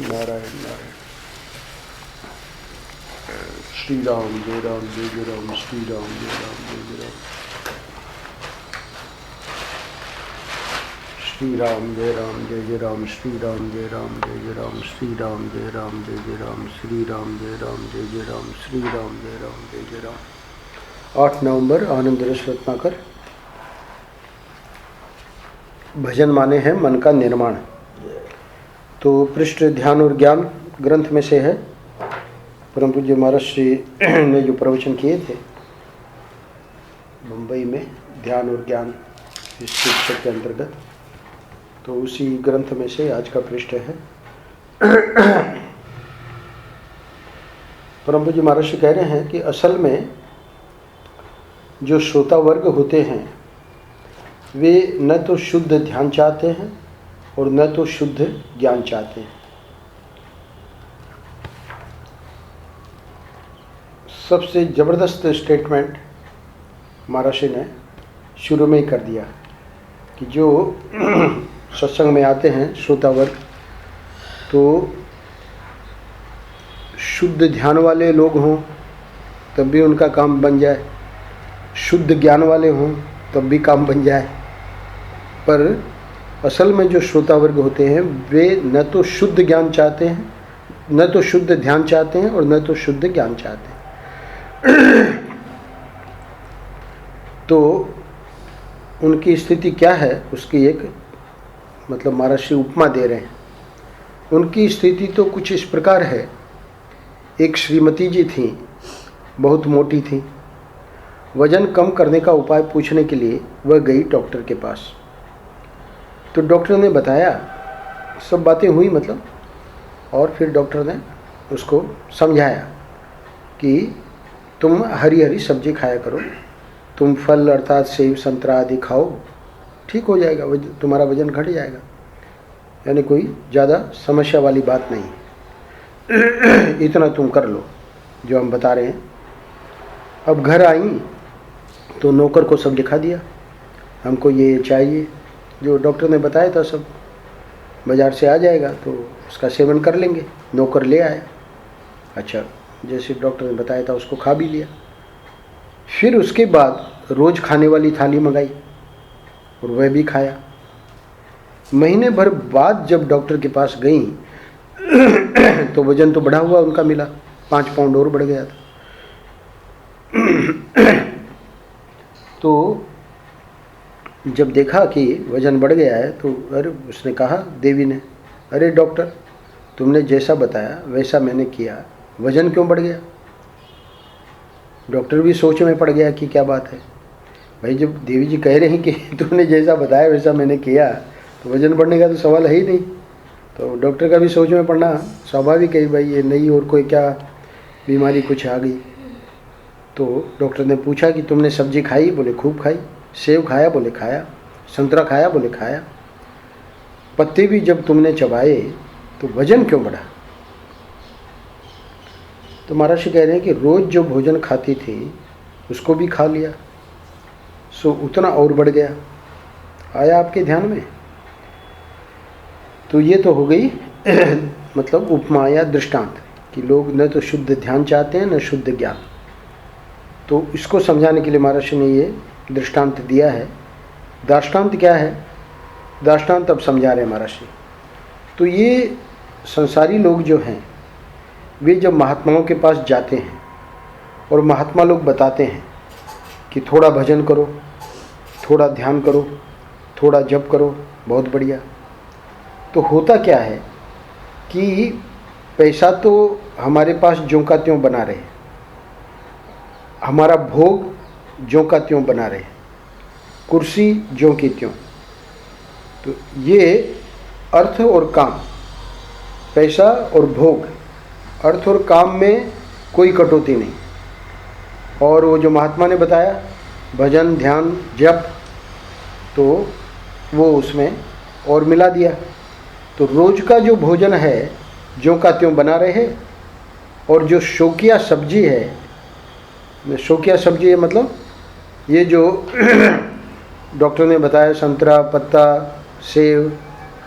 नारायण नारायण। श्री राम जय राम जय जय राम, श्री राम जय राम जय जय राम, श्री राम जय राम जय जय राम, श्री राम जय राम जय जय राम, श्री राम जय राम जय जय राम, श्री राम जय राम जय जय राम, श्री राम जय राम जय जय राम। 8 नवंबर आनंद रस रत्नाकर। भजन माने हैं मन का निर्माण। तो पृष्ठ ध्यान और ज्ञान ग्रंथ में से है। परम पूज्य महाराज श्री ने जो प्रवचन किए थे मुंबई में द्यान और ज्ञान इस शिक्षक के अंतर्गत, तो उसी ग्रंथ में से आज का पृष्ठ है। परम पूज्य महाराज कह रहे हैं कि असल में जो श्रोता वर्ग होते हैं वे न तो शुद्ध ध्यान चाहते हैं और न तो शुद्ध ज्ञान चाहते हैं। सबसे ज़बरदस्त स्टेटमेंट महाराज ने शुरू में ही कर दिया कि जो सत्संग में आते हैं श्रोता वर्ग, तो शुद्ध ध्यान वाले लोग हों तब भी उनका काम बन जाए, शुद्ध ज्ञान वाले हों तब भी काम बन जाए। पर असल में जो श्रोता वर्ग होते हैं वे न तो शुद्ध ज्ञान चाहते हैं, न तो शुद्ध ध्यान चाहते हैं और न तो शुद्ध ज्ञान चाहते हैं। तो उनकी स्थिति क्या है उसकी एक मतलब महाराज श्री उपमा दे रहे हैं। उनकी स्थिति तो कुछ इस प्रकार है। एक श्रीमती जी थी, बहुत मोटी थी। वजन कम करने का उपाय पूछने के लिए वह गई डॉक्टर के पास। तो डॉक्टर ने बताया, सब बातें हुई मतलब, और फिर डॉक्टर ने उसको समझाया कि तुम हरी हरी सब्जी खाया करो, तुम फल अर्थात सेब संतरा आदि खाओ, ठीक हो जाएगा, तुम्हारा वजन घट जाएगा। यानी कोई ज़्यादा समस्या वाली बात नहीं, इतना तुम कर लो जो हम बता रहे हैं। अब घर आई तो नौकर को सब दिखा दिया, हमको ये चाहिए, जो डॉक्टर ने बताया था सब बाज़ार से आ जाएगा तो उसका सेवन कर लेंगे। नौकर ले आया, अच्छा जैसे डॉक्टर ने बताया था उसको खा भी लिया। फिर उसके बाद रोज़ खाने वाली थाली मंगाई और वह भी खाया। महीने भर बाद जब डॉक्टर के पास गई तो वजन तो बढ़ा हुआ उनका मिला, 5 पाउंड और बढ़ गया था। तो जब देखा कि वजन बढ़ गया है तो अरे उसने कहा, देवी ने, अरे डॉक्टर तुमने जैसा बताया वैसा मैंने किया, वजन क्यों बढ़ गया? डॉक्टर भी सोच में पड़ गया कि क्या बात है भाई, जब देवी जी कह रही कि तुमने जैसा बताया वैसा मैंने किया तो वजन बढ़ने का तो सवाल है ही नहीं। तो डॉक्टर का भी सोच में पड़ना स्वाभाविक है भाई, ये नहीं और कोई क्या बीमारी कुछ आ गई। तो डॉक्टर ने पूछा कि तुमने सब्जी खाई? बोले खूब खाई। सेब खाया? बोले खाया। संतरा खाया? बोले खाया। पत्ते भी जब तुमने चबाए तो वजन क्यों बढ़ा? तो महाराज कह रहे हैं कि रोज़ जो भोजन खाती थी उसको भी खा लिया, सो उतना और बढ़ गया। आया आपके ध्यान में? तो ये तो हो गई मतलब उपमा या दृष्टांत कि लोग न तो शुद्ध ध्यान चाहते हैं न शुद्ध ज्ञान। तो इसको समझाने के लिए महाराज ने ये दृष्टांत दिया है। दाष्टांत क्या है? दाष्टांत अब समझा रहे हैं महाराज। तो ये संसारी लोग जो हैं वे जब महात्माओं के पास जाते हैं और महात्मा लोग बताते हैं कि थोड़ा भजन करो, थोड़ा ध्यान करो, थोड़ा जप करो, बहुत बढ़िया, तो होता क्या है कि पैसा तो हमारे पास ज्यों का त्यों बना रहे, हमारा भोग ज्यों का त्यों बना रहे, कुर्सी ज्यों की त्यों। तो ये अर्थ और काम, पैसा और भोग, अर्थ और काम में कोई कटौती नहीं। और वो जो महात्मा ने बताया भजन ध्यान जप, तो वो उसमें और मिला दिया। तो रोज का जो भोजन है ज्यों का त्यों बना रहे, और जो शौकिया सब्जी है, शौकिया सब्जी है मतलब ये जो डॉक्टर ने बताया संतरा, पत्ता, सेब,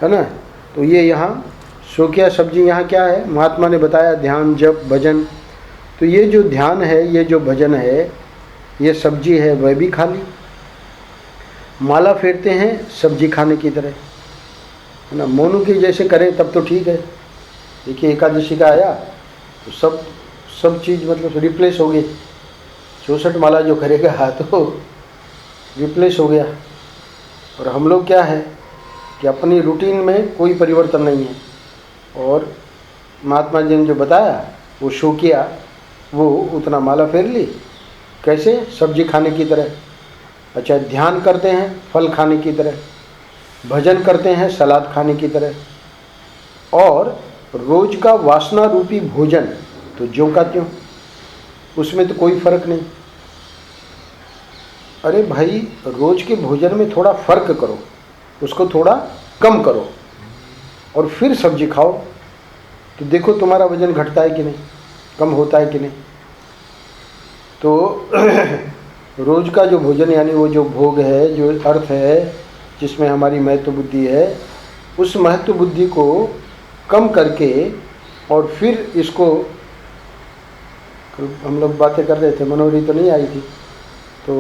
है ना, तो ये यहाँ शौकिया सब्जी यहाँ क्या है? महात्मा ने बताया ध्यान, जप, भजन। तो ये जो ध्यान है, ये जो भजन है, ये सब्जी है, वह भी खा ली। माला फेरते हैं सब्जी खाने की तरह, है ना। मोनू की जैसे करें तब तो ठीक है। देखिए एकादशी का आया तो सब चीज़ मतलब रिप्लेस हो गई। 64 माला जो करेगा तो रिप्लेस हो गया। और हम लोग क्या है कि अपनी रूटीन में कोई परिवर्तन नहीं है। और महात्मा जी ने जो बताया वो शौकिया, वो उतना माला फेर ली। कैसे? सब्जी खाने की तरह। अच्छा, ध्यान करते हैं फल खाने की तरह, भजन करते हैं सलाद खाने की तरह, और रोज का वासना रूपी भोजन तो ज्यों का त्यों, उसमें तो कोई फर्क नहीं। अरे भाई, रोज के भोजन में थोड़ा फर्क करो, उसको थोड़ा कम करो और फिर सब्जी खाओ, तो देखो तुम्हारा वजन घटता है कि नहीं, कम होता है कि नहीं। तो रोज का जो भोजन यानी वो जो भोग है, जो अर्थ है, जिसमें हमारी महत्व बुद्धि है, उस महत्व बुद्धि को कम करके और फिर इसको, हम लोग बातें कर रहे थे, मनोहरी तो नहीं आई थी, तो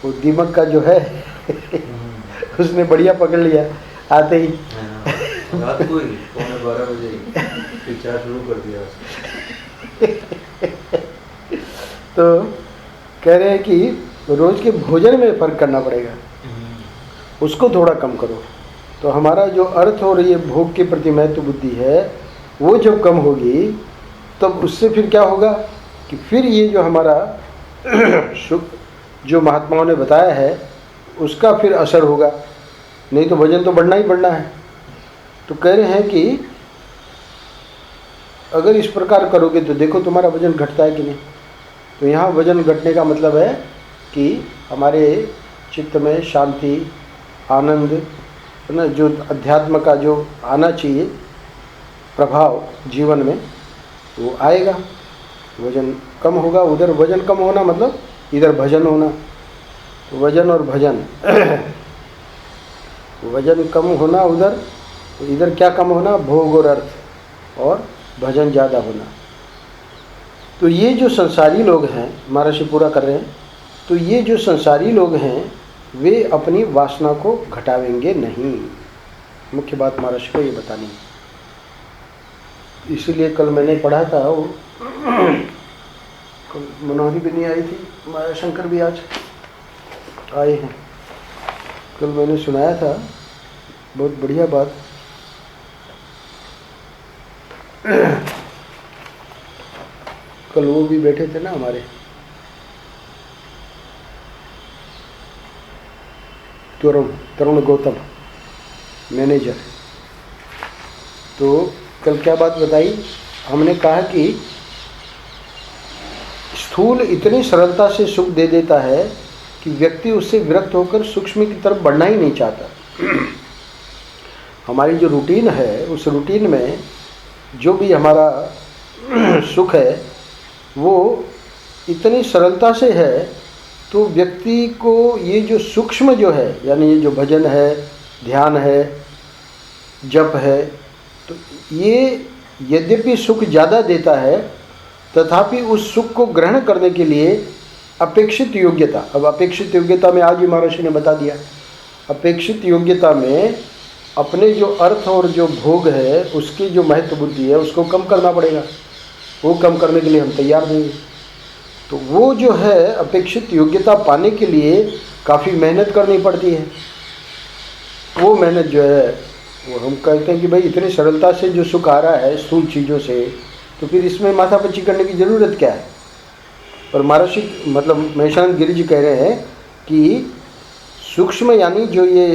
वो दीमक का जो है उसने बढ़िया पकड़ लिया आते ही। रात को ही 11:15 बजे चाय शुरू कर दिया। तो कह रहे हैं कि रोज के भोजन में फर्क करना पड़ेगा, उसको थोड़ा कम करो। तो हमारा जो अर्थ और ये भोग के प्रति महत्व बुद्धि है, वो जब कम होगी तब उससे फिर क्या होगा कि फिर ये जो हमारा सुख जो महात्माओं ने बताया है उसका फिर असर होगा। नहीं तो वजन तो बढ़ना ही बढ़ना है। तो कह रहे हैं कि अगर इस प्रकार करोगे तो देखो तुम्हारा वजन घटता है कि नहीं। तो यहाँ वजन घटने का मतलब है कि हमारे चित्त में शांति, आनंद, है ना, जो अध्यात्म का जो आना चाहिए प्रभाव जीवन में, वो आएगा। वजन कम होगा, उधर वजन कम होना मतलब इधर भजन होना। तो वजन और भजन वजन कम होना उधर, तो इधर क्या कम होना? भोग और अर्थ, और भजन ज़्यादा होना। तो ये जो संसारी लोग हैं, महर्षि पूरा कर रहे हैं, तो ये जो संसारी लोग हैं वे अपनी वासना को घटावेंगे नहीं। मुख्य बात महर्षि को ये बतानी है। इसीलिए कल मैंने पढ़ा था, वो कल मनोहरी भी नहीं आई थी, माया शंकर भी आज आए हैं। कल मैंने सुनाया था, बहुत बढ़िया बात। कल वो भी बैठे थे ना हमारे, तरुण गौतम मैनेजर। तो कल क्या बात बताई, हमने कहा कि स्थूल इतनी सरलता से सुख दे देता है कि व्यक्ति उससे विरक्त होकर सूक्ष्म की तरफ बढ़ना ही नहीं चाहता। हमारी जो रूटीन है, उस रूटीन में जो भी हमारा सुख है वो इतनी सरलता से है, तो व्यक्ति को ये जो सूक्ष्म जो है, यानी ये जो भजन है, ध्यान है, जप है, तो ये यद्यपि सुख ज़्यादा देता है, तथापि उस सुख को ग्रहण करने के लिए अपेक्षित योग्यता, अब अपेक्षित योग्यता में आज ही महर्षि ने बता दिया, अपेक्षित योग्यता में अपने जो अर्थ और जो भोग है उसकी जो महत्व बुद्धि है उसको कम करना पड़ेगा। वो कम करने के लिए हम तैयार नहीं। तो वो जो है अपेक्षित योग्यता पाने के लिए काफ़ी मेहनत करनी पड़ती है। वो मेहनत जो है वो हम कहते हैं कि भाई इतनी सरलता से जो सुख आ रहा है स्थूल चीज़ों से, तो फिर इसमें माथापच्ची करने की ज़रूरत क्या है। पर महर्षि मतलब महेशानंद गिरि जी कह रहे हैं कि सूक्ष्म यानी जो ये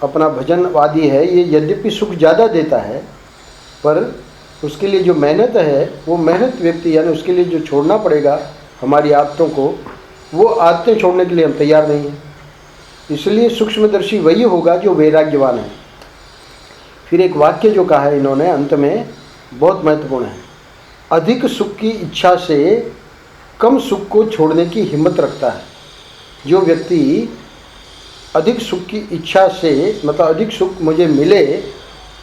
अपना भजनवादी है, ये यद्यपि सुख ज़्यादा देता है, पर उसके लिए जो मेहनत है, वो मेहनत व्यक्ति यानी उसके लिए जो छोड़ना पड़ेगा हमारी आदतों को, वो आदतें छोड़ने के लिए हम तैयार नहीं हैं। इसलिए सूक्ष्मदर्शी वही होगा जो वैराग्यवान है। फिर एक वाक्य जो कहा है इन्होंने अंत में, बहुत महत्वपूर्ण है। अधिक सुख की इच्छा से कम सुख को छोड़ने की हिम्मत रखता है। जो व्यक्ति अधिक सुख की इच्छा से, मतलब अधिक सुख मुझे मिले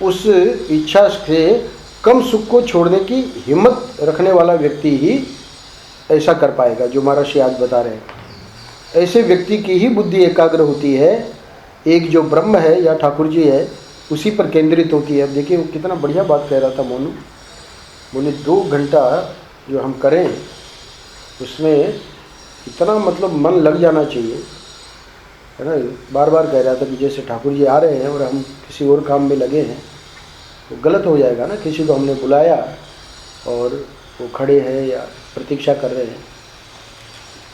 उस इच्छा से कम सुख को छोड़ने की हिम्मत रखने वाला व्यक्ति ही ऐसा कर पाएगा जो महर्षि आज बता रहे हैं। ऐसे व्यक्ति की ही बुद्धि एकाग्र होती है, एक जो ब्रह्म है या ठाकुर जी है उसी पर केंद्रित होती है। अब देखिए वो कितना बढ़िया बात कह रहा था मोनू, बोले 2 घंटा जो हम करें उसमें इतना मतलब मन लग जाना चाहिए, है ना। बार बार कह रहा था कि जैसे ठाकुर जी आ रहे हैं और हम किसी और काम में लगे हैं तो गलत हो जाएगा ना। किसी को हमने बुलाया और वो खड़े हैं या प्रतीक्षा कर रहे हैं,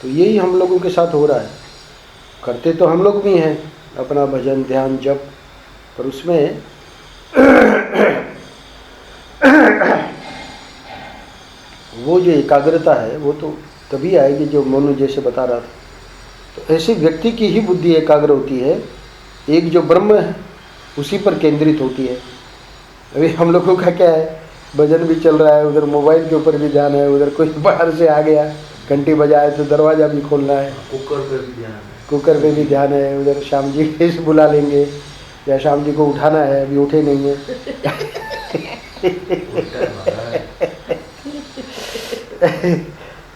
तो यही हम लोगों के साथ हो रहा है। करते तो हम लोग भी हैं अपना भजन ध्यान जप, पर उसमें वो जो एकाग्रता है वो तो तभी आएगी जो मोनू जैसे बता रहा था। तो ऐसे व्यक्ति की ही बुद्धि एकाग्र होती है, एक जो ब्रह्म है उसी पर केंद्रित होती है। अभी हम लोगों का क्या है, भजन भी चल रहा है, उधर मोबाइल के ऊपर भी ध्यान है, उधर कोई बाहर से आ गया घंटी बजाए तो दरवाज़ा भी खोलना है, कुकर पे भी ध्यान है, उधर श्याम जी से बुला लेंगे या श्याम जी को उठाना है, अभी उठे नहीं है।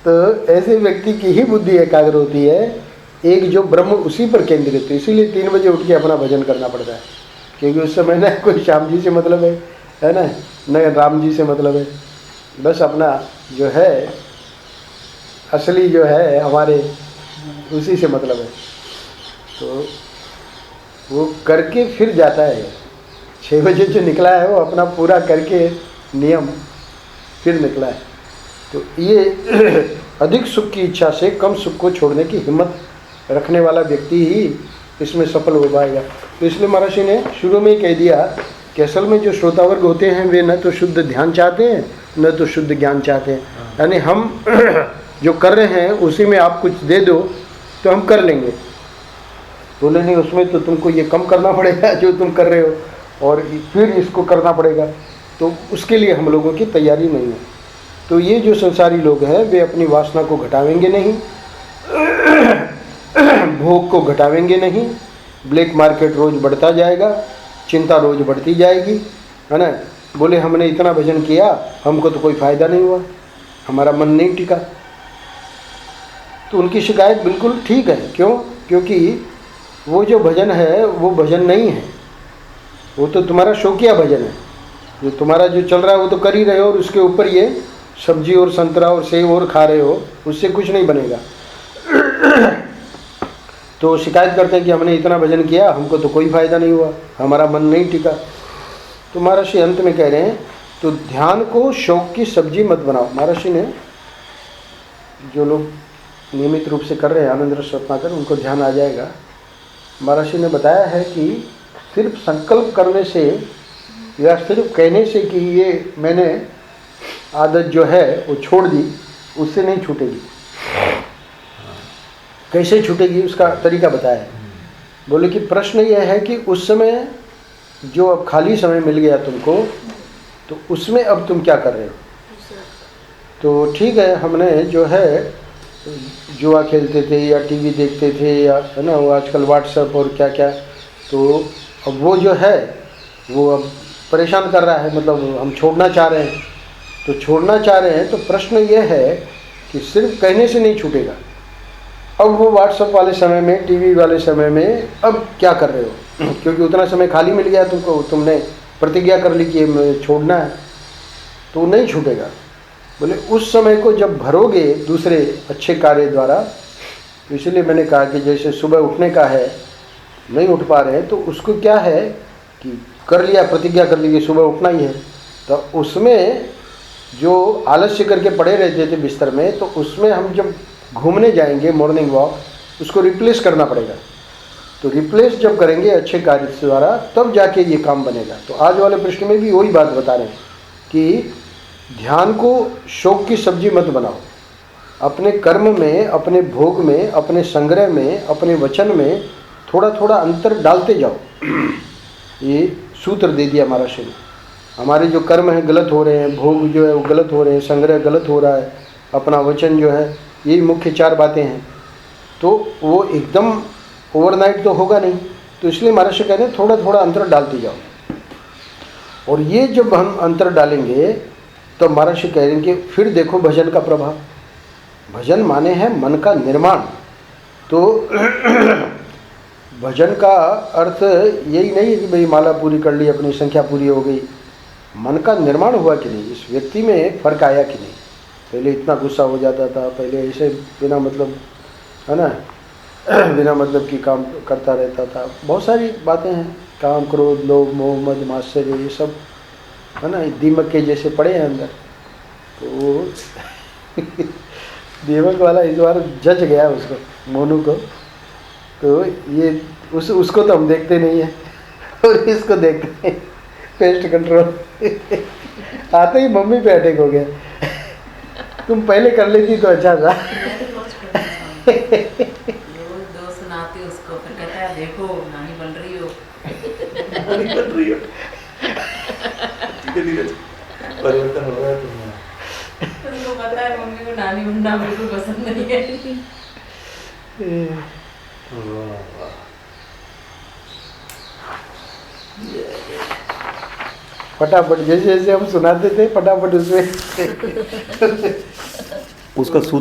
तो ऐसे व्यक्ति की ही बुद्धि एकाग्र होती है, एक जो ब्रह्म उसी पर केंद्रित है। इसीलिए 3 बजे उठ के अपना भजन करना पड़ता है, क्योंकि उस समय न कोई श्याम जी से मतलब है ना, न राम जी से मतलब है, बस अपना जो है असली जो है हमारे उसी से मतलब है। तो वो करके फिर जाता है। 6 बजे जो निकला है वो अपना पूरा करके नियम फिर निकला है। तो ये अधिक सुख की इच्छा से कम सुख को छोड़ने की हिम्मत रखने वाला व्यक्ति ही इसमें सफल हो पाएगा। तो इसलिए महर्षि ने शुरू में ही कह दिया कि असल में जो श्रोतावर्ग होते हैं वे न तो शुद्ध ध्यान चाहते हैं न तो शुद्ध ज्ञान चाहते हैं। यानी हम जो कर रहे हैं उसी में आप कुछ दे दो तो हम कर लेंगे, बोले नहीं उसमें तो तुमको ये कम करना पड़ेगा जो तुम कर रहे हो और फिर इसको करना पड़ेगा, तो उसके लिए हम लोगों की तैयारी नहीं है। तो ये जो संसारी लोग हैं वे अपनी वासना को घटावेंगे नहीं, भोग को घटावेंगे नहीं, ब्लैक मार्केट रोज़ बढ़ता जाएगा, चिंता रोज़ बढ़ती जाएगी, है ना। बोले हमने इतना भजन किया हमको तो कोई फ़ायदा नहीं हुआ, हमारा मन नहीं टिका। तो उनकी शिकायत बिल्कुल ठीक है। क्यों? क्योंकि वो जो भजन है वो भजन नहीं है, वो तो तुम्हारा शौकिया भजन है। जो तुम्हारा जो चल रहा है वो तो कर ही रहे हो और उसके ऊपर ये सब्जी और संतरा और सेब और खा रहे हो, उससे कुछ नहीं बनेगा। तो शिकायत करते हैं कि हमने इतना भजन किया हमको तो कोई फ़ायदा नहीं हुआ, हमारा मन नहीं टिका। तो महर्षि अंत में कह रहे हैं तो ध्यान को शौक की सब्जी मत बनाओ। महर्षि ने जो लोग नियमित रूप से कर रहे हैं आनंद रस रत्नाकर उनको ध्यान आ जाएगा। महर्षि ने बताया है कि सिर्फ संकल्प करने से या सिर्फ कहने से कि ये मैंने आदत जो है वो छोड़ दी, उससे नहीं छूटेगी। कैसे छूटेगी उसका तरीका बताया है। बोले कि प्रश्न यह है कि उस समय जो अब खाली समय मिल गया तुमको, तो उसमें अब तुम क्या कर रहे हो। तो ठीक है, हमने जो है जुआ खेलते थे या टीवी देखते थे या है ना, वो आजकल व्हाट्सएप और क्या क्या, तो अब वो जो है वो अब परेशान कर रहा है, मतलब हम छोड़ना चाह रहे हैं। तो छोड़ना चाह रहे हैं तो प्रश्न ये है कि सिर्फ कहने से नहीं छूटेगा। अब वो व्हाट्सएप वाले समय में, टीवी वाले समय में अब क्या कर रहे हो, क्योंकि उतना समय खाली मिल गया तुमको, तुमने प्रतिज्ञा कर ली कि छोड़ना है, तो नहीं छूटेगा। बोले उस समय को जब भरोगे दूसरे अच्छे कार्य द्वारा, तो इसलिए मैंने कहा कि जैसे सुबह उठने का है, नहीं उठ पा रहे हैं तो उसको क्या है कि कर लिया, प्रतिज्ञा कर ली कि सुबह उठना ही है, तो उसमें जो आलस्य करके पड़े रहते थे बिस्तर में, तो उसमें हम जब घूमने जाएंगे मॉर्निंग वॉक, उसको रिप्लेस करना पड़ेगा। तो रिप्लेस जब करेंगे अच्छे कार्य द्वारा तब जाके ये काम बनेगा। तो आज वाले प्रश्न में भी वही बात बता रहे हैं कि ध्यान को शौक की सब्जी मत बनाओ। अपने कर्म में, अपने भोग में, अपने संग्रह में, अपने वचन में थोड़ा थोड़ा अंतर डालते जाओ। ये सूत्र दे दिया महर्षि ने। हमारे जो कर्म है गलत हो रहे हैं, भोग जो है वो गलत हो रहे हैं, संग्रह गलत हो रहा है, अपना वचन जो है, यही मुख्य 4 बातें हैं। तो वो एकदम ओवरनाइट तो होगा नहीं, तो इसलिए महर्षि कह रहे हैं थोड़ा थोड़ा अंतर डालते जाओ। और ये जब हम अंतर डालेंगे तो महर्षि कहेंगे फिर देखो भजन का प्रभाव। भजन माने है मन का निर्माण। तो भजन का अर्थ यही नहीं है कि भाई माला पूरी कर ली, अपनी संख्या पूरी हो गई। मन का निर्माण हुआ कि नहीं, इस व्यक्ति में फर्क आया कि नहीं। पहले इतना गुस्सा हो जाता था, पहले ऐसे बिना मतलब, है ना, बिना मतलब की काम करता रहता था। बहुत सारी बातें हैं, काम, क्रोध, लोभ, मोह, मद, मात्सर्य, ये सब, है ना, दीमक के जैसे पड़े हैं अंदर। तो दीमक वाला इस बार जच गया उसको, मोनू को। तो ये उसको तो हम देखते नहीं हैं और इसको देखते हैं। पेस्ट कंट्रोल आते ही मम्मी पे अटैक हो गया। तुम पहले कर लेती तो अच्छा था। दो सुनाती उसको, फिर कहता है देखो नानी बन रही हो। नानी बन रही हो। धीरे-धीरे परिवर्तन हो रहा है तुम्हारा। उसको पता है मम्मी को नानी बनना बिल्कुल पसंद नहीं है। वाह। फटाफट जैसे जैसे हम सुनाते थे फटाफट उसमें उसका सूत्र